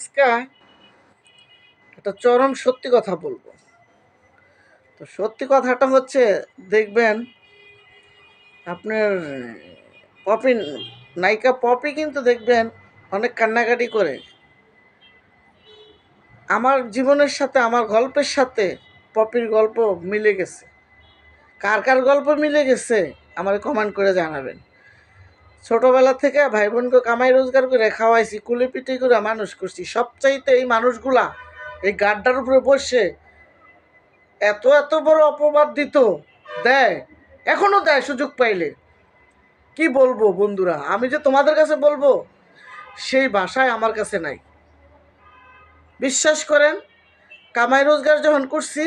আজকে একটা চরম সত্যি কথা বলবো। তো সত্যি কথাটা হচ্ছে, দেখবেন আপনার পপি, নায়িকা পপি কিন্তু দেখবেন অনেক কান্নাকাটি করে। আমার জীবনের সাথে, আমার গল্পের সাথে পপির গল্প মিলে গেছে। কার কার গল্প মিলে গেছে আমার কমেন্ট করে জানাবেন। ছোটবেলা থেকে ভাই বোনকে কামাই রোজগার করে খাওয়াইছি, কুলি পিটি করে মানুষ করছি। সবচাইতে এই মানুষগুলা এই গাড্ডার উপরে বসে এত এত বড় অপবাদ দিত, দেয়, এখনো দেয় সুযোগ পাইলে। কি বলবো বন্ধুরা, আমি যে তোমাদের কাছে বলবো সেই ভাষায় আমার কাছে নাই। বিশ্বাস করেন, কামাই রোজগার যখন করছি,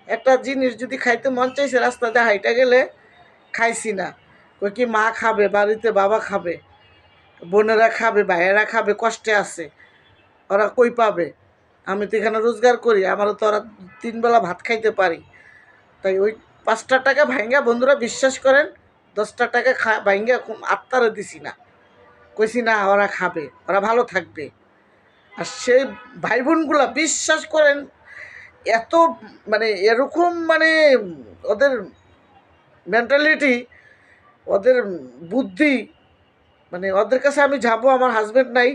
একটা জিনিস যদি খাইতে মন চাইছে রাস্তাতে হাইটা গেলে খাইছি না। ওই কি মা খাবে, বাড়িতে বাবা খাবে, বোনেরা খাবে, ভাইয়েরা খাবে, কষ্টে আছে, ওরা কই পাবে? আমি তো এখানে রোজগার করি, আমারও তো ওরা 3 বেলা ভাত খাইতে পারি। তাই ওই 5টা টাকা ভাঙ্গা, বন্ধুরা বিশ্বাস করেন, 10টা টাকা ভাঙ্গা আত্মারে দিছি না, কইছি না ওরা খাবে, ওরা ভালো থাকবে। আর সেই ভাই বোনগুলা বিশ্বাস করেন এত মানে এরকম মানে ওদের মেন্টালিটি, ওদের বুদ্ধি, মানে ওদের কাছে আমি যাবো, আমার হাজব্যান্ড নাই,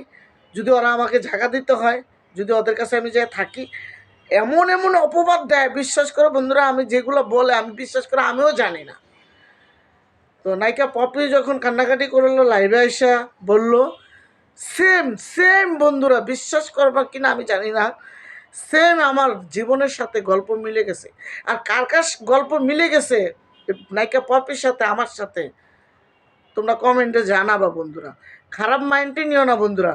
যদি ওরা আমাকে জায়গা দিতে হয়, যদি ওদের কাছে আমি যাই থাকি, এমন এমন অপবাদ দেয়, বিশ্বাস করো বন্ধুরা, আমি যেগুলো বলে আমি বিশ্বাস করে আমিও জানি না। তো নায়িকা পপি যখন কান্নাকাটি করলো, লাইভে আইসা বললো, সেম সেম বন্ধুরা, বিশ্বাস করবা কিনা আমি জানি না, সেম আমার জীবনের সাথে গল্প মিলে গেছে। আর কার কার গল্প মিলে গেছে নায়িকা পপির সাথে আমার সাথে, তোমরা কমেন্টে জানাবা বন্ধুরা। খারাপ মাইন্ডে নিও না বন্ধুরা।